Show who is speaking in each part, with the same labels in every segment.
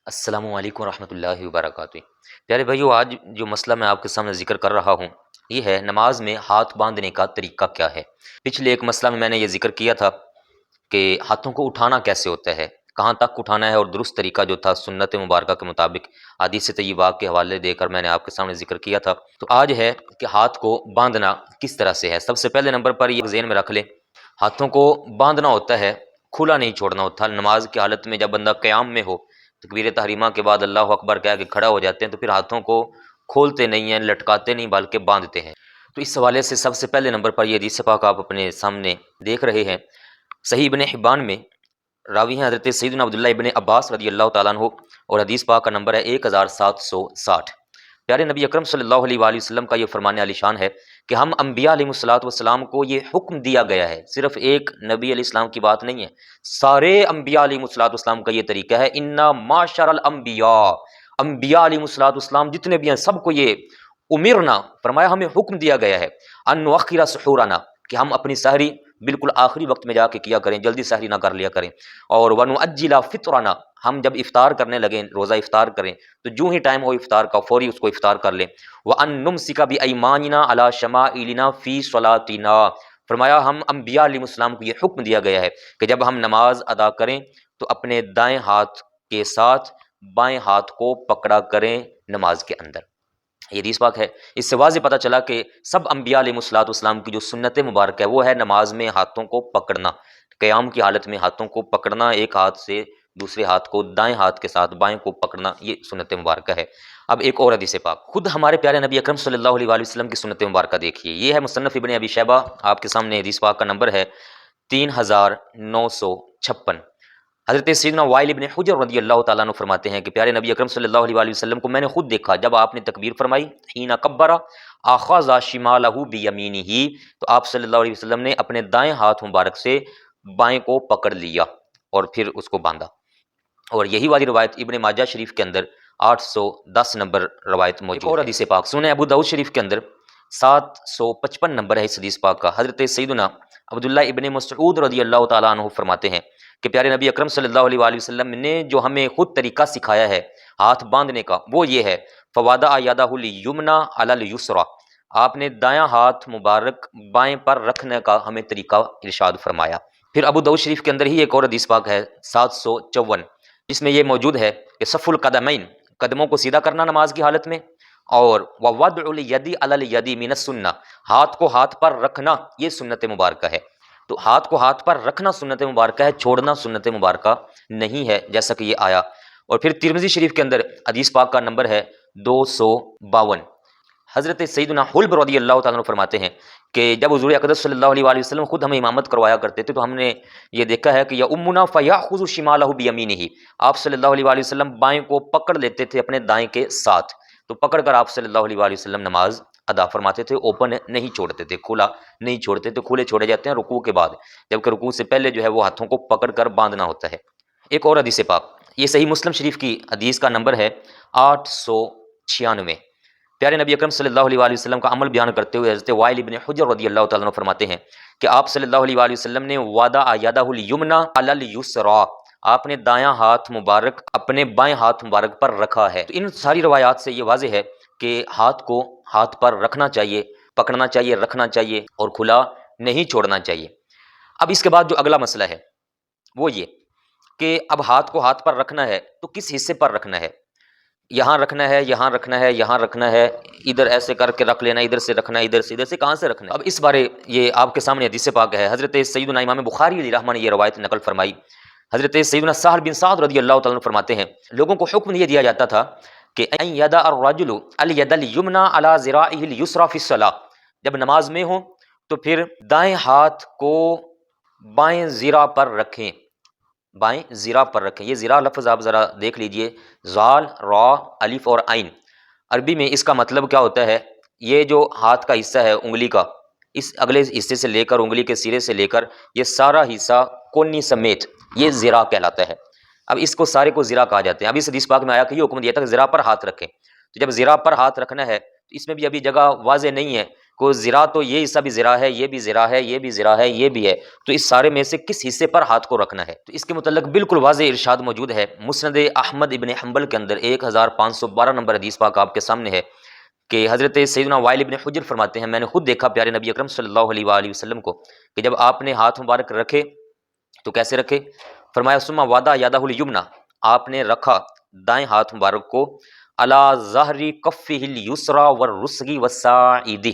Speaker 1: السلام علیکم ورحمۃ اللہ وبرکاتہ۔ پیارے بھائیو، آج جو مسئلہ میں آپ کے سامنے ذکر کر رہا ہوں یہ ہے نماز میں ہاتھ باندھنے کا طریقہ کیا ہے۔ پچھلے ایک مسئلہ میں نے یہ ذکر کیا تھا کہ ہاتھوں کو اٹھانا کیسے ہوتا ہے، کہاں تک اٹھانا ہے، اور درست طریقہ جو تھا سنت مبارکہ کے مطابق حدیث طیبہ کے حوالے دے کر میں نے آپ کے سامنے ذکر کیا تھا۔ تو آج ہے کہ ہاتھ کو باندھنا کس طرح سے ہے۔ سب سے پہلے نمبر پر یہ ذہن میں رکھ لیں، ہاتھوں کو باندھنا ہوتا ہے، کھلا نہیں چھوڑنا ہوتا۔ نماز کی حالت میں جب بندہ قیام میں ہو، تکبیر تحریمہ کے بعد اللہ اکبر کہہ کے کھڑا ہو جاتے ہیں، تو پھر ہاتھوں کو کھولتے نہیں ہیں، لٹکاتے نہیں بلکہ باندھتے ہیں۔ تو اس حوالے سے سب سے پہلے نمبر پر یہ حدیث پاک آپ اپنے سامنے دیکھ رہے ہیں، صحیح ابن حبان میں راوی ہیں حضرت سیدنا عبداللہ ابن عباس رضی اللہ تعالیٰ عنہ، اور حدیث پاک کا نمبر ہے 1760۔ پیارے نبی اکرم صلی اللہ علیہ وآلہ وسلم کا یہ فرمان علی شان ہے کہ ہم انبیاء علیہ الصلوۃ والسلام کو یہ حکم دیا گیا ہے، صرف ایک نبی علیہ السلام کی بات نہیں ہے، سارے انبیاء علیہ الصلوۃ والسلام کا یہ طریقہ ہے۔ انا معاشر الانبیاء، انبیاء علیہ الصلوۃ والسلام جتنے بھی ہیں سب کو یہ امرنا، فرمایا ہمیں حکم دیا گیا ہے، ان نؤخر سحورنا، کہ ہم اپنی سحری بالکل آخری وقت میں جا کے کیا کریں، جلدی سحری نہ کر لیا کریں، اور ونؤجل فطرنا، ہم جب افطار کرنے لگیں، روزہ افطار کریں تو جو ہی ٹائم ہو افطار کا فوری اس کو افطار کر لیں۔ وَأَن نُمْسِكَ بِأَيْمَانِنَا عَلَى شَمَائِلِنَا فِي صَلَاتِنَا، فرمایا ہم انبیاء علیہ السلام کو یہ حکم دیا گیا ہے کہ جب ہم نماز ادا کریں تو اپنے دائیں ہاتھ کے ساتھ بائیں ہاتھ کو پکڑا کریں نماز کے اندر۔ یہ حدیث پاک ہے، اس سے واضح پتہ چلا کہ سب انبیاء علیہ الصلوۃ والسلام کی جو سنت مبارک ہے وہ ہے نماز میں ہاتھوں کو پکڑنا، قیام کی حالت میں ہاتھوں کو پکڑنا، ایک ہاتھ سے دوسرے ہاتھ کو دائیں ہاتھ کے ساتھ بائیں کو پکڑنا، یہ سنت مبارکہ ہے۔ اب ایک اور حدیث پاک، خود ہمارے پیارے نبی اکرم صلی اللہ علیہ وآلہ وسلم کی سنت مبارکہ دیکھیے، یہ ہے مصنف ابن ابی شیبہ، آپ کے سامنے حدیث پاک کا نمبر ہے 3956۔ حضرت سیدنا وائل ابن حجر رضی اللہ تعالیٰ عنہ فرماتے ہیں کہ پیارے نبی اکرم صلی اللہ علیہ وآلہ وسلم کو میں نے خود دیکھا، جب آپ نے تکبیر فرمائی، حین کبر اخذ شمالہ بیمینہ، تو آپ صلی اللہ علیہ وسلم نے اپنے دائیں ہاتھ مبارک سے بائیں کو پکڑ لیا اور پھر اس کو باندھا۔ اور یہی والی روایت ابن ماجہ شریف کے اندر 810 نمبر روایت موجود ہے۔ اور حدیث پاک سنیں ابو داؤد شریف کے اندر 755 نمبر ہے اس حدیث پاک کا۔ حضرت سیدنا عبداللہ ابن مسعود رضی اللہ تعالیٰ عنہ فرماتے ہیں کہ پیارے نبی اکرم صلی اللہ علیہ وآلہ وسلم نے جو ہمیں خود طریقہ سکھایا ہے ہاتھ باندھنے کا وہ یہ ہے، فوادع یدہ الیمنی علی الیسری، آپ نے دایاں ہاتھ مبارک بائیں پر رکھنے کا ہمیں طریقہ ارشاد فرمایا۔ پھر ابو داؤد شریف کے اندر ہی ایک اور حدیث پاک ہے 754، جس میں یہ موجود ہے کہ صف القدمین، قدموں کو سیدھا کرنا نماز کی حالت میں، اور ووضع الیدی علی الیدی من السنہ، ہاتھ کو ہاتھ پر رکھنا یہ سنت مبارکہ ہے۔ تو ہاتھ کو ہاتھ پر رکھنا سنت مبارکہ ہے، چھوڑنا سنت مبارکہ نہیں ہے، جیسا کہ یہ آیا۔ اور پھر ترمذی شریف کے اندر حدیث پاک کا نمبر ہے 252۔ حضرت سیدنا حلب رضی اللہ تعالیٰ عنہ فرماتے ہیں کہ جب حضور اقدس صلی اللہ علیہ وآلہ وسلم خود ہمیں امامت کروایا کرتے تھے تو ہم نے یہ دیکھا ہے کہ یؤمنا فیأخذ شمالہ بیمینہ، آپ صلی اللہ علیہ وآلہ وسلم بائیں کو پکڑ لیتے تھے اپنے دائیں کے ساتھ، تو پکڑ کر آپ صلی اللہ علیہ وآلہ وسلم نماز ادا فرماتے تھے، اوپن نہیں چھوڑتے تھے، کھلا نہیں چھوڑتے تھے، کھلے چھوڑے جاتے ہیں رکوع کے بعد، جبکہ رکوع سے پہلے جو ہے وہ ہاتھوں کو پکڑ کر باندھنا ہوتا ہے۔ ایک اور حدیث پاک، یہ صحیح مسلم شریف کی حدیث کا نمبر ہے 896۔ پیارے نبی اکرم صلی اللہ علیہ وآلہ وسلم کا عمل بیان کرتے ہوئے حضرت وائل ابن حجر رضی اللہ تعالیٰ عنہ فرماتے ہیں کہ آپ صلی اللہ علیہ وآلہ وسلم نے وضع یدہ الیمنی علی الیسری، آپ نے دایاں ہاتھ مبارک اپنے بائیں ہاتھ مبارک پر رکھا ہے۔ تو ان ساری روایات سے یہ واضح ہے کہ ہاتھ کو ہاتھ پر رکھنا چاہیے، پکڑنا چاہیے، رکھنا چاہیے، اور کھلا نہیں چھوڑنا چاہیے۔ اب اس کے بعد جو اگلا مسئلہ ہے وہ یہ کہ اب ہاتھ کو ہاتھ پر رکھنا ہے تو کس حصے پر رکھنا ہے، یہاں رکھنا ہے، یہاں رکھنا ہے، یہاں رکھنا ہے، ادھر ایسے کر کے رکھ لینا، ادھر سے رکھنا ہے، ادھر سے کہاں سے رکھنا ہے۔ اب اس بارے یہ آپ کے سامنے حدیث پاک ہے، حضرت سیدنا امام بخاری علیہ رحمہ نے یہ روایت نقل فرمائی۔ حضرت سیدنا سہل بن سعد رضی اللہ تعالیٰ عنہ فرماتے ہیں لوگوں کو حکم یہ دیا جاتا تھا کہ ان یدع الرجل الید الیمنی علی ذراعہ الیسری فی الصلاۃ، جب نماز میں ہوں تو پھر دائیں ہاتھ کو بائیں زرہ پر رکھیں، بائیں زرہ پر رکھیں۔ یہ زرہ لفظ آپ ذرا دیکھ لیجئے، زال، را، الف اور عین، عربی میں اس کا مطلب کیا ہوتا ہے، یہ جو ہاتھ کا حصہ ہے انگلی کا، اس اگلے حصے سے لے کر انگلی کے سرے سے لے کر یہ سارا حصہ کونی سمیت یہ زرہ کہلاتا ہے۔ اب اس کو سارے کو زرہ کہا جاتے ہیں۔ اب اس حدیث پاک میں آیا کہ یہ حکم دیا تھا کہ زرہ پر ہاتھ رکھیں، تو جب زرہ پر ہاتھ رکھنا ہے تو اس میں بھی ابھی جگہ واضح نہیں ہے کو ذرا تو یہ حصہ بھی ذرا ہے، یہ بھی ذرا ہے، یہ بھی ذرا ہے، یہ بھی ہے، تو اس سارے میں سے کس حصے پر ہاتھ کو رکھنا ہے؟ تو اس کے متعلق بالکل واضح ارشاد موجود ہے مسند احمد ابن حنبل کے اندر 1512 نمبر حدیث پاک آپ کے سامنے ہے کہ حضرت سیدنا وائل ابن حجر فرماتے ہیں میں نے خود دیکھا پیارے نبی اکرم صلی اللہ علیہ وآلہ وسلم کو کہ جب آپ نے ہاتھ مبارک رکھے تو کیسے رکھے؟ فرمایا ثم وضع یدہ الیمنی، آپ نے رکھا دائیں ہاتھ مبارک کو علی ظہر کفہ الیسری والرسغ والساعد،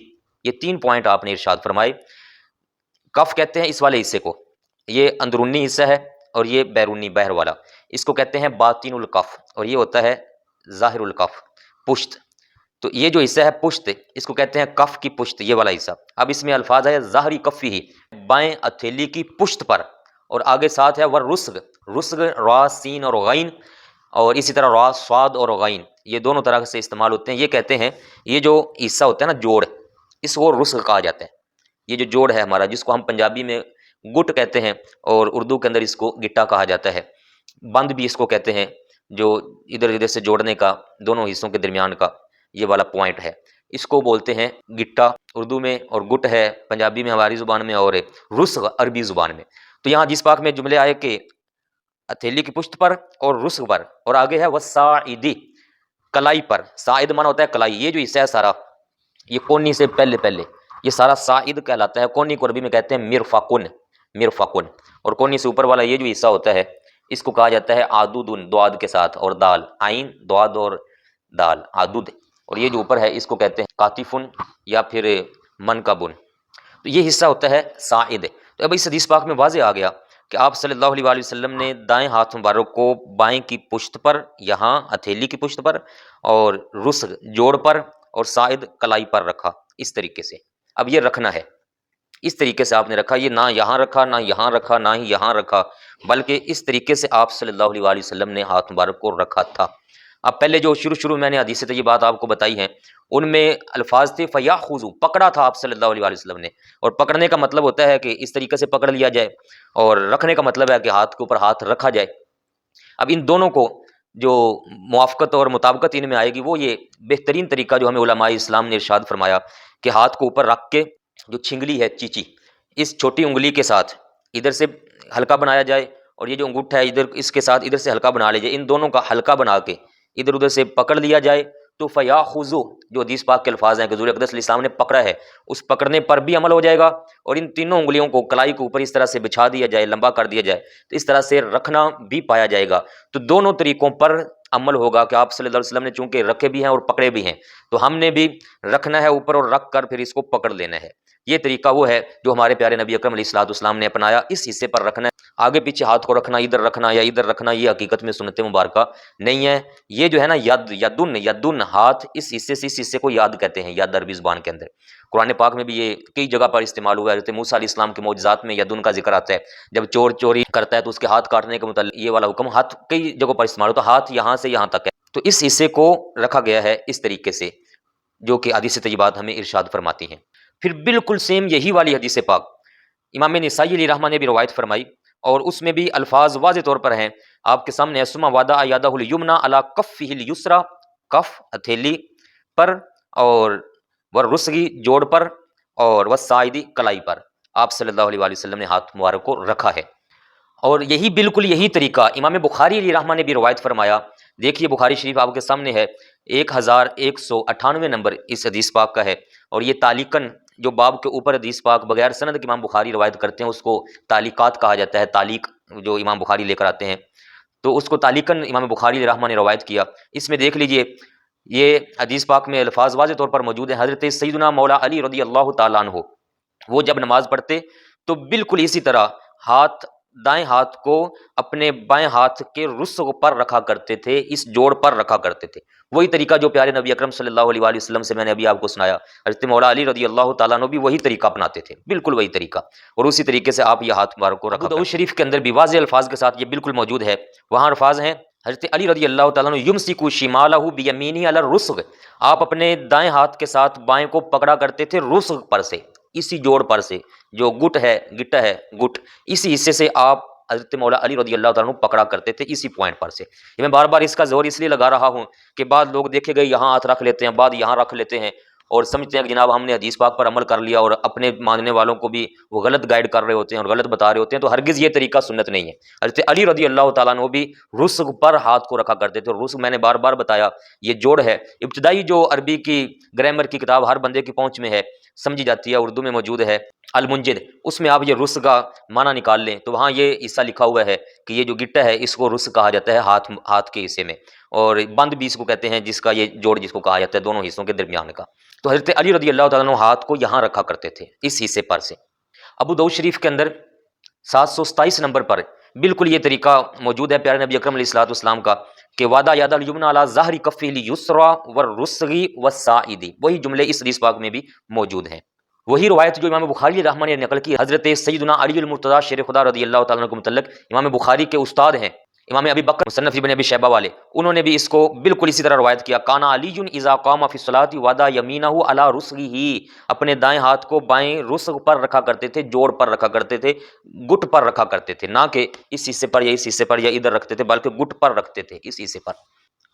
Speaker 1: یہ 3 پوائنٹ آپ نے ارشاد فرمائے۔ کف کہتے ہیں اس والے حصے کو، یہ اندرونی حصہ ہے، اور یہ بیرونی بہر والا، اس کو کہتے ہیں باطن الکف، اور یہ ہوتا ہے ظاہر الکف، پشت۔ تو یہ جو حصہ ہے پشت، اس کو کہتے ہیں کف کی پشت، یہ والا حصہ۔ اب اس میں الفاظ ہے ظاہری کفی ہی، بائیں ہتھیلی کی پشت پر، اور آگے ساتھ ہے ورسغ، رسغ را سین اور غین، اور اسی طرح را صاد اور غین، یہ دونوں طرح سے استعمال ہوتے ہیں۔ یہ کہتے ہیں یہ جو حصہ ہوتا ہے نا جوڑ، اس کو رسغ کہا جاتا ہے، یہ جو جوڑ ہے ہمارا، جس کو ہم پنجابی میں گٹ کہتے ہیں اور اردو کے اندر اس کو گٹا کہا جاتا ہے، بند بھی اس کو کہتے ہیں، جو ادھر ادھر سے جوڑنے کا، دونوں حصوں کے درمیان کا یہ والا پوائنٹ ہے، اس کو بولتے ہیں گٹا اردو میں، اور گٹ ہے پنجابی میں ہماری زبان میں، اور رسغ عربی زبان میں۔ تو یہاں جس پاک میں جملے آئے کہ ہتھیلی کی پشت پر اور رسغ پر، اور آگے ہے والساعد، کلائی پر، ساعد مانا ہوتا ہے کلائی، یہ جو حصہ ہے سارا، یہ کونی سے پہلے یہ سارا ساعد کہلاتا ہے، کونی کو عربی میں کہتے ہیں مرفقن، مرفقن، اور کونی سے اوپر والا یہ جو حصہ ہوتا ہے اس کو کہا جاتا ہے عادودن، دعاد کے ساتھ، اور دال، عین دعاد اور دال، عادود، اور یہ جو اوپر ہے اس کو کہتے ہیں کاتفن یا پھر منکبن، تو یہ حصہ ہوتا ہے ساعد۔ تو اب اس حدیث پاک میں واضح آ گیا کہ آپ صلی اللہ علیہ وآلہ وسلم نے دائیں ہاتھ مبارک کو بائیں کی پشت پر، یہاں ہتھیلی کی پشت پر، اور رسغ جوڑ پر، اور ساعد کلائی پر رکھا، اس طریقے سے۔ اب یہ رکھنا ہے، اس طریقے سے آپ نے رکھا، یہ نہ یہاں رکھا، نہ یہاں رکھا، نہ ہی یہاں رکھا، بلکہ اس طریقے سے آپ صلی اللہ علیہ وآلہ وسلم نے ہاتھ مبارک کو رکھا تھا۔ اب پہلے جو شروع میں نے حدیث طیبات آپ کو بتائی ہیں، ان میں الفاظ تھے فَيَأْخُذُ، پکڑا تھا آپ صلی اللہ علیہ وآلہ وسلم نے، اور پکڑنے کا مطلب ہوتا ہے کہ اس طریقے سے پکڑ لیا جائے، اور رکھنے کا مطلب ہے کہ ہاتھ کے اوپر ہاتھ رکھا جائے۔ اب ان دونوں کو جو موافقت اور مطابقت ان میں آئے گی، وہ یہ بہترین طریقہ جو ہمیں علماء اسلام نے ارشاد فرمایا کہ ہاتھ کو اوپر رکھ کے جو چھنگلی ہے چیچی، اس چھوٹی انگلی کے ساتھ ادھر سے ہلکا بنایا جائے، اور یہ جو انگوٹھا ہے ادھر اس کے ساتھ ادھر سے ہلکا بنا لیا جائے، ان دونوں کا ہلکا بنا کے ادھر ادھر سے پکڑ لیا جائے، تو فَيَأْخُذُ جو حدیث پاک کے الفاظ ہیں کہ حضور اقدس علیہ السلام نے پکڑا ہے، اس پکڑنے پر بھی عمل ہو جائے گا، اور ان تینوں انگلیوں کو کلائی کے اوپر اس طرح سے بچھا دیا جائے، لمبا کر دیا جائے، تو اس طرح سے رکھنا بھی پایا جائے گا۔ تو دونوں طریقوں پر عمل ہوگا کہ آپ صلی اللہ علیہ وسلم نے چونکہ رکھے بھی ہیں اور پکڑے بھی ہیں، تو ہم نے بھی رکھنا ہے اوپر، اور رکھ کر پھر اس کو پکڑ لینا ہے۔ یہ طریقہ وہ ہے جو ہمارے پیارے نبی اکرم علیہ الصلوۃ والسلام نے اپنایا، اس حصے پر رکھنا ہے، آگے پیچھے ہاتھ کو رکھنا، ادھر رکھنا یا ادھر رکھنا، یہ حقیقت میں سنت مبارکہ نہیں ہے۔ یہ جو ہے نا یدن ہاتھ، اس حصے سے اس حصے کو یاد کہتے ہیں، یاد عربی زبان کے اندر، قرآن پاک میں بھی یہ کئی جگہ پر استعمال ہوا ہے۔ حضرت موسیٰ علیہ السلام کے معجزات میں یدن کا ذکر آتا ہے، جب چور چوری کرتا ہے تو اس کے ہاتھ کاٹنے کے متعلق یہ والا حکم ہاتھ کئی جگہوں پر استعمال ہوتا ہے، ہاتھ یہاں سے یہاں تک ہے، تو اس حصے کو رکھا گیا ہے اس طریقے سے، جو کہ حدیث طیبات ہمیں ارشاد فرماتی ہیں۔ پھر بالکل سیم یہی والی حدیث پاک امام نسائی علیہ رحمہ نے بھی روایت فرمائی، اور اس میں بھی الفاظ واضح طور پر ہیں آپ کے سامنے، ثم وضع یدہ الیمنی علی کفہ الیسری، کف ہتھیلی پر، اور والرسغ جوڑ پر، اور والساعد کلائی پر، آپ صلی اللہ علیہ وآلہ وسلم نے ہاتھ مبارک کو رکھا ہے۔ اور یہی بالکل یہی طریقہ امام بخاری علیہ رحمہ نے بھی روایت فرمایا، دیکھیے بخاری شریف آپ کے سامنے ہے، 1198 نمبر اس حدیث پاک کا ہے، اور یہ تعلیقاً جو باب کے اوپر حدیث پاک بغیر سند کے امام بخاری روایت کرتے ہیں اس کو تعلیقات کہا جاتا ہے، تعلیق جو امام بخاری لے کر آتے ہیں، تو اس کو تعلیقاً امام بخاری علیہ رحمہ نے روایت کیا۔ اس میں دیکھ لیجئے یہ حدیث پاک میں الفاظ واضح طور پر موجود ہیں، حضرت سیدنا مولا علی رضی اللہ تعالیٰ عنہ وہ جب نماز پڑھتے تو بالکل اسی طرح دائیں ہاتھ کو اپنے بائیں ہاتھ کے رسغ پر رکھا کرتے تھے، اس جوڑ پر رکھا کرتے تھے، وہی طریقہ جو پیارے نبی اکرم صلی اللہ علیہ وآلہ وسلم سے میں نے ابھی آپ کو سنایا، حضرت مولا علی رضی اللہ تعالیٰ عنہ بھی وہی طریقہ اپناتے تھے، بالکل وہی طریقہ، اور اسی طریقے سے آپ یہ ہاتھ مبارک کو رکھا۔ ابو داؤد شریف کے اندر بھی واضح الفاظ کے ساتھ یہ بالکل موجود ہے، وہاں الفاظ ہیں حضرت علی رضی اللہ تعالیٰ عنہ یمسک شمالہ بیمینہ علی الرسغ، آپ اپنے دائیں ہاتھ کے ساتھ بائیں کو پکڑا کرتے تھے رسغ پر سے، اسی جوڑ پر سے، جو گٹا ہے گٹ، اسی حصے سے آپ حضرت مولا علی رضی اللہ تعالیٰ عنہ پکڑا کرتے تھے، اسی پوائنٹ پر سے۔ یہ میں بار بار اس کا زور اس لیے لگا رہا ہوں کہ بعض لوگ دیکھے گئے یہاں ہاتھ رکھ لیتے ہیں، بعد یہاں رکھ لیتے ہیں، اور سمجھتے ہیں کہ جناب ہم نے حدیث پاک پر عمل کر لیا اور اپنے ماننے والوں کو بھی وہ غلط گائیڈ کر رہے ہوتے ہیں اور غلط بتا رہے ہوتے ہیں، تو ہرگز یہ طریقہ سنت نہیں ہے۔ حضرت علی رضی اللہ تعالیٰ عنہ بھی رسغ پر ہاتھ کو رکھا کرتے تھے، اور رسغ میں نے بار بار بتایا یہ جوڑ ہے، ابتدائی جو عربی کی گرامر کی کتاب ہر بندے کی پہنچ میں ہے، سمجھی جاتی ہے، اردو میں موجود ہے المنجد، اس میں آپ یہ رسغ کا معنی نکال لیں تو وہاں یہ حصہ لکھا ہوا ہے کہ یہ جو گٹا ہے اس کو رسغ کہا جاتا ہے، ہاتھ کے حصے میں، اور بند بھی اس کو کہتے ہیں جس کا یہ جوڑ جس کو کہا جاتا ہے دونوں حصوں کے درمیان کا۔ تو حضرت علی رضی اللہ تعالیٰ عنہ ہاتھ کو یہاں رکھا کرتے تھے اس حصے پر سے۔ ابو داؤد شریف کے اندر 727 نمبر پر بالکل یہ طریقہ موجود ہے پیارے نبی اکرم علیہ الصلوۃ والسلام کا کہ وعدہ یاد الیمن علی ظہر کفہ الیسری والرسغ والساعد، وہی جملے اس حدیث پاک میں بھی موجود ہیں۔ وہی روایت جو امام بخاری رحمہ نے نقل کی حضرت سیدنا علی المرتضیٰ شیر خدا رضی اللہ تعالیٰ عنہ کو متعلق، امام بخاری کے استاد ہیں امام ابی بکر مصنف ابن ابی شیبہ والے، انہوں نے بھی اس کو بالکل اسی طرح روایت کیا، کانا علی اذا قام فی الصلاۃ وضع یمینہ علی رسغہ، اپنے دائیں ہاتھ کو بائیں رسغ پر رکھا کرتے تھے، جوڑ پر رکھا کرتے تھے، گٹ پر رکھا کرتے تھے، نہ کہ اس حصے پر یا اس حصے پر یا ادھر رکھتے تھے، بلکہ گٹ پر رکھتے تھے اس حصے پر۔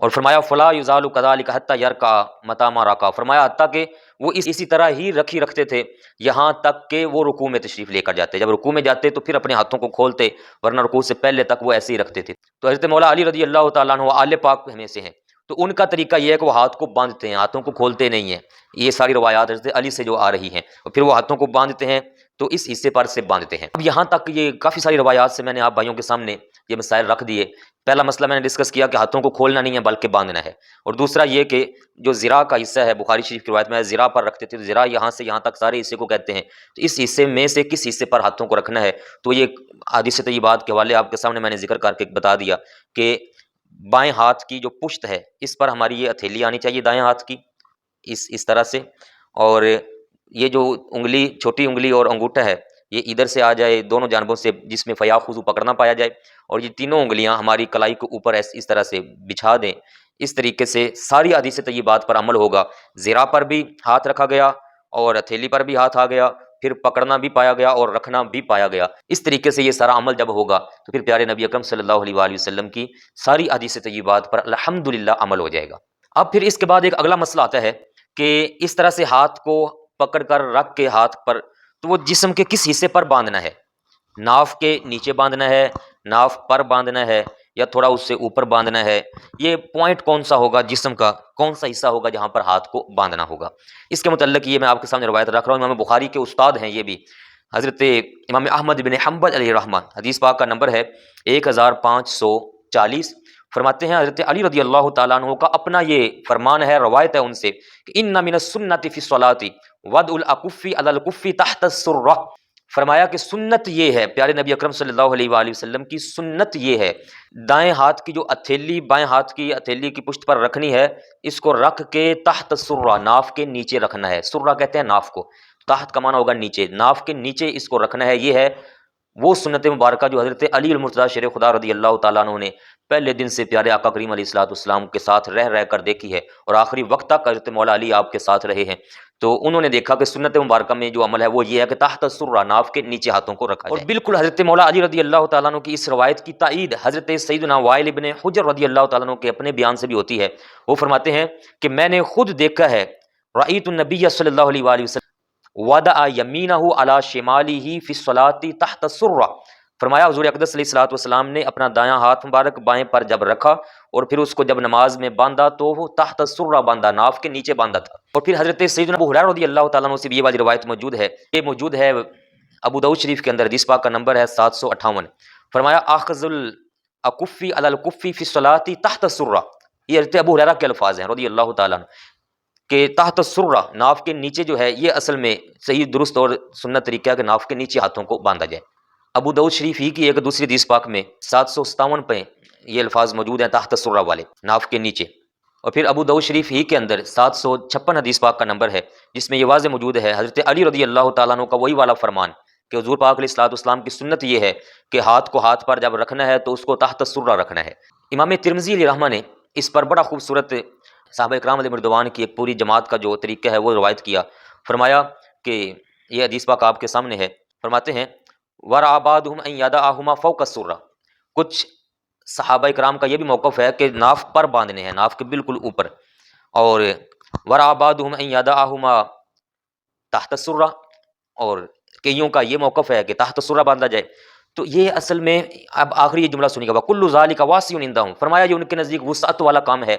Speaker 1: اور فرمایا فلا یزال کذالک حتی یرکع متی ما رکع، فرمایا حتیٰ کہ وہ اسی طرح ہی رکھتے تھے یہاں تک کہ وہ رکوع میں تشریف لے کر جاتے، جب رکوع میں جاتے تو پھر اپنے ہاتھوں کو کھولتے، ورنہ رکوع سے پہلے تک وہ ایسے ہی رکھتے تھے۔ تو حضرت مولا علی رضی اللہ تعالیٰ عنہ آل پاک میں سے ہیں، تو ان کا طریقہ یہ ہے کہ وہ ہاتھ کو باندھتے ہیں، ہاتھوں کو کھولتے نہیں ہیں، یہ ساری روایات حضرت علی سے جو آ رہی ہیں، اور پھر وہ ہاتھوں کو باندھتے ہیں تو اس حصے پر سے باندھتے ہیں۔ اب یہاں تک یہ کافی ساری روایات سے میں نے آپ بھائیوں کے سامنے یہ مسائل رکھ دیے۔ پہلا مسئلہ میں نے ڈسکس کیا کہ ہاتھوں کو کھولنا نہیں ہے بلکہ باندھنا ہے، اور دوسرا یہ کہ جو ذراع کا حصہ ہے بخاری شریف کی روایت میں ذراع پر رکھتے تھے، تو ذراع یہاں سے یہاں تک سارے حصے کو کہتے ہیں، تو اس حصے میں سے کس حصے پر ہاتھوں کو رکھنا ہے، تو یہ حدیث طیبات کے حوالے آپ کے سامنے میں نے ذکر کر کے بتا دیا کہ بائیں ہاتھ کی جو پشت ہے اس پر ہماری یہ ہتھیلی آنی چاہیے دائیں ہاتھ کی اس طرح سے، اور یہ جو انگلی چھوٹی انگلی اور انگوٹھا ہے یہ ادھر سے آ جائے دونوں جانبوں سے، جس میں فیاخذ پکڑنا پایا جائے، اور یہ تینوں انگلیاں ہماری کلائی کے اوپر اس طرح سے بچھا دیں۔ اس طریقے سے ساری حدیث طیبات پر عمل ہوگا، ذراع پر بھی ہاتھ رکھا گیا اور ہتھیلی پر بھی ہاتھ آ گیا، پھر پکڑنا بھی پایا گیا اور رکھنا بھی پایا گیا۔ اس طریقے سے یہ سارا عمل جب ہوگا تو پھر پیارے نبی اکرم صلی اللہ علیہ وآلہ وسلم کی ساری حدیث طیبات پر الحمدللہ عمل ہو جائے گا۔ اب پھر اس کے بعد ایک اگلا مسئلہ آتا ہے کہ اس طرح سے ہاتھ کو پکڑ کر رکھ کے ہاتھ پر، تو وہ جسم کے کس حصے پر باندھنا ہے؟ ناف کے نیچے باندھنا ہے، ناف پر باندھنا ہے، یا تھوڑا اس سے اوپر باندھنا ہے؟ یہ پوائنٹ کون سا ہوگا جسم کا، کون سا حصہ ہوگا جہاں پر ہاتھ کو باندھنا ہوگا؟ اس کے متعلق یہ میں آپ کے سامنے روایت رکھ رہا ہوں، امام بخاری کے استاد ہیں یہ بھی، حضرت امام احمد بن حنبل علیہ الرحمہ، حدیث پاک کا نمبر ہے 1540۔ فرماتے ہیں حضرت علی رضی اللہ تعالیٰ عنہ کا اپنا یہ فرمان ہے، روایت ہے ان سے کہ ان من السنۃ فی الصلاۃ وضع الاکف علی الکف تحت السرۃ، فرمایا کہ سنت یہ ہے، پیارے نبی اکرم صلی اللہ علیہ وآلہ وسلم کی سنت یہ ہے، دائیں ہاتھ کی جو ہتھیلی بائیں ہاتھ کی ہتھیلی کی پشت پر رکھنی ہے، اس کو رکھ کے تحت السرۃ، ناف کے نیچے رکھنا ہے۔ سرہ کہتے ہیں ناف کو، تحت کا معنی ہوگا نیچے، ناف کے نیچے اس کو رکھنا ہے۔ یہ ہے وہ سنت مبارکہ جو حضرت علی المرتضیٰ شیر خدا رضی اللہ تعالیٰ عنہ نے پہلے دن سے پیارے آقا کریم علیہ الصلوۃ والسلام کے ساتھ رہ کر دیکھی ہے، اور آخری وقت تک حضرت مولا علی آپ کے ساتھ رہے ہیں، تو انہوں نے دیکھا کہ سنت مبارکہ میں جو عمل ہے وہ یہ ہے کہ تحت السرۃ، ناف کے نیچے ہاتھوں کو رکھا جائے۔ اور بالکل حضرت مولا علی رضی اللہ تعالیٰ عنہ کی اس روایت کی تائید حضرت سیدنا وائل ابن حجر رضی اللہ تعالیٰ عنہ کے اپنے بیان سے بھی ہوتی ہے۔ وہ فرماتے ہیں کہ میں نے خود دیکھا ہے، رأیت النبی صلی اللہ علیہ وآلہ وسلم وضع یمینہ علی شمالہ فی الصلاۃ تحت السرۃ، فرمایا حضور اقدس علیہ الصلوۃ والسلام نے اپنا دایاں ہاتھ مبارک بائیں پر جب رکھا، اور پھر اس کو جب نماز میں باندھا تو وہ تحت السرۃ باندھا، ناف کے نیچے باندھا تھا۔ اور پھر حضرت سیدنا ابو ہریرہ رضی اللہ تعالیٰ عنہ سے بھی یہ والی روایت موجود ہے، یہ موجود ہے ابو داؤد شریف کے اندر، حدیث پاک کا نمبر ہے 758۔ فرمایا اخذ الاکف علی الکف فی الصلاۃ تحت السرۃ، یہ حضرت ابو ہریرہ کے الفاظ ہیں رضی اللہ تعالیٰ عنہ، کہ تحت السرۃ، ناف کے نیچے جو ہے، یہ اصل میں صحیح درست اور سنت طریقہ ہے کہ ناف کے نیچے ہاتھوں کو باندھا جائے۔ ابو داؤد شریف ہی کی ایک دوسری حدیث پاک میں 757 پہ یہ الفاظ موجود ہیں تحت السرۃ والے، ناف کے نیچے۔ اور پھر ابو داؤد شریف ہی کے اندر 756 حدیث پاک کا نمبر ہے، جس میں یہ واضح موجود ہے حضرت علی رضی اللہ تعالیٰ عنہ کا وہی والا فرمان کہ حضور پاک علیہ الصلوۃ والسلام کی سنت یہ ہے کہ ہاتھ کو ہاتھ پر جب رکھنا ہے تو اس کو تحت السرۃ رکھنا ہے۔ امام ترمذی علیہ رحمہ نے اس پر بڑا خوبصورت صحابہ اکرام علیہ رضوان کی ایک پوری جماعت کا جو طریقہ ہے وہ روایت کیا، فرمایا کہ یہ حدیث پاک آپ کے سامنے ہے، فرماتے ہیں وَرَأَى بَعْضُهُمْ أَن يَضَعَهُمَا فَوْقَ السُّرَّةِ، کچھ صحابہ کرام کا یہ بھی موقف ہے کہ ناف پر باندھنے ہیں، ناف کے بالکل اوپر، اور ورعبادہم ان یدعہما تحت السرہ، اور کئیوں کا یہ موقف ہے کہ تحت السرہ باندھا جائے. تو یہ اصل میں اب آخری یہ جملہ سنیے گا، وَكُلُّ ذَلِكَ وَاسِعٌ عِندَهُمْ، فرمایا یہ ان کے نزدیک وسعت والا کام ہے،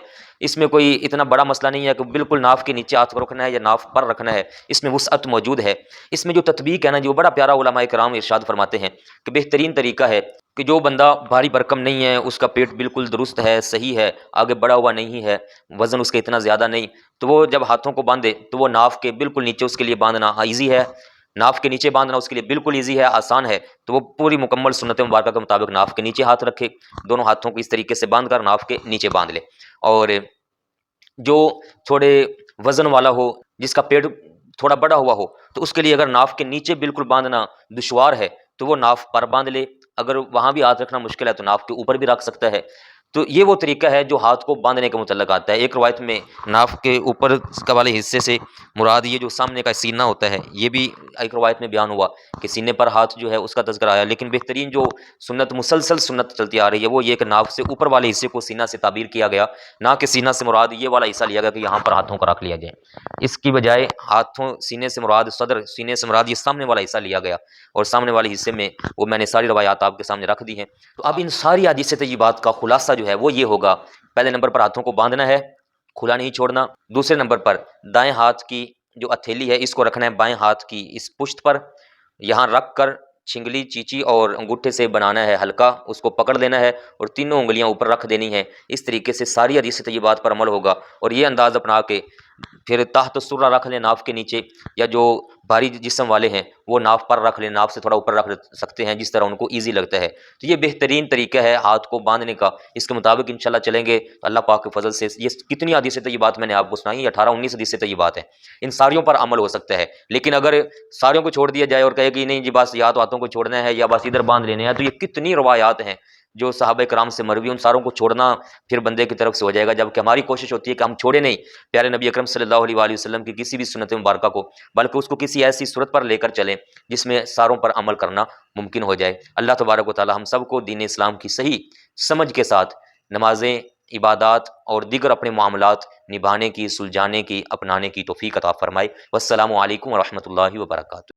Speaker 1: اس میں کوئی اتنا بڑا مسئلہ نہیں ہے کہ بالکل ناف کے نیچے ہاتھ کو رکھنا ہے یا ناف پر رکھنا ہے، اس میں وسعت موجود ہے. اس میں جو تطبیق ہے نا جو بڑا پیارا علماء کرام ارشاد فرماتے ہیں کہ بہترین طریقہ ہے کہ جو بندہ بھاری بھرکم نہیں ہے، اس کا پیٹ بالکل درست ہے، صحیح ہے، آگے بڑا ہوا نہیں ہے، وزن اس کا اتنا زیادہ نہیں، تو وہ جب ہاتھوں کو باندھے تو وہ ناف کے بالکل نیچے اس کے لیے باندھنا ایزی ہے، ناف کے نیچے باندھنا اس کے لیے بالکل ایزی ہے، آسان ہے. تو وہ پوری مکمل سنت مبارکہ کے مطابق ناف کے نیچے ہاتھ رکھے، دونوں ہاتھوں کو اس طریقے سے باندھ کر ناف کے نیچے باندھ لے. اور جو تھوڑے وزن والا ہو، جس کا پیٹ تھوڑا بڑا ہوا ہو، تو اس کے لیے اگر ناف کے نیچے بالکل باندھنا دشوار ہے تو وہ ناف پر باندھ لے، اگر وہاں بھی ہاتھ رکھنا مشکل ہے تو ناف کے اوپر بھی رکھ سکتا ہے. تو یہ وہ طریقہ ہے جو ہاتھ کو باندھنے کے متعلق آتا ہے. ایک روایت میں ناف کے اوپر کا والے حصے سے مراد یہ جو سامنے کا سینہ ہوتا ہے، یہ بھی ایک روایت میں بیان ہوا کہ سینے پر ہاتھ جو ہے اس کا تذکرہ آیا، لیکن بہترین جو سنت مسلسل سنت چلتی آ رہی ہے وہ یہ کہ ناف سے اوپر والے حصے کو سینہ سے تعبیر کیا گیا، نہ کہ سینہ سے مراد یہ والا حصہ لیا گیا کہ یہاں پر ہاتھوں کو رکھ لیا جائے. اس کی بجائے ہاتھوں سینے سے مراد صدر، سینے سے مراد یہ سامنے والا حصہ لیا گیا، اور سامنے والے حصے میں وہ میں نے ساری روایات آپ کے سامنے رکھ دی ہیں. تو اب ان ساری حدیث طیبات کا خلاصہ جو ہے وہ یہ ہوگا، پہلے نمبر پر ہاتھوں کو باندھنا ہے، کھلا نہیں چھوڑنا. دوسرے نمبر پر دائیں ہاتھ کی جو ہتھیلی ہے اس کو رکھنا ہے بائیں ہاتھ کی اس پشت پر، یہاں رکھ کر چھنگلی، چیچی اور انگوٹھے سے بنانا ہے ہلکا، اس کو پکڑ لینا ہے اور تینوں انگلیاں اوپر رکھ دینی ہیں. اس طریقے سے ساری حدیث طیبات پر عمل ہوگا، اور یہ انداز اپنا کے پھر تحت السرہ رکھ لیں ناف کے نیچے، یا جو بھاری جسم والے ہیں وہ ناف پر رکھ لیں، ناف سے تھوڑا اوپر رکھ سکتے ہیں جس طرح ان کو ایزی لگتا ہے. تو یہ بہترین طریقہ ہے ہاتھ کو باندھنے کا، اس کے مطابق انشاءاللہ چلیں گے اللہ پاک کے فضل سے. یہ کتنی حدیث طیبات میں نے آپ کو سنائی، 18-19 حدیث طیبات ہیں، ان ساریوں پر عمل ہو سکتا ہے. لیکن اگر ساریوں کو چھوڑ دیا جائے اور کہے کہ نہیں جی بس یا تو ہاتھوں کو چھوڑنا ہے یا بس ادھر باندھ لینے ہیں، تو یہ کتنی روایات ہیں جو صحابہ کرام سے مروی، ان ساروں کو چھوڑنا پھر بندے کی طرف سے ہو جائے گا، جبکہ ہماری کوشش ہوتی ہے کہ ہم چھوڑے نہیں پیارے نبی اکرم صلی اللہ علیہ وآلہ وسلم کی کسی بھی سنت مبارکہ کو، بلکہ اس کو کسی ایسی صورت پر لے کر چلیں جس میں ساروں پر عمل کرنا ممکن ہو جائے. اللہ تبارک و تعالی ہم سب کو دین اسلام کی صحیح سمجھ کے ساتھ نمازیں، عبادات اور دیگر اپنے معاملات نبھانے کی، سلجھانے کی، اپنانے کی توفیق عطا فرمائے. والسلام علیکم ورحمۃ اللہ وبرکاتہ.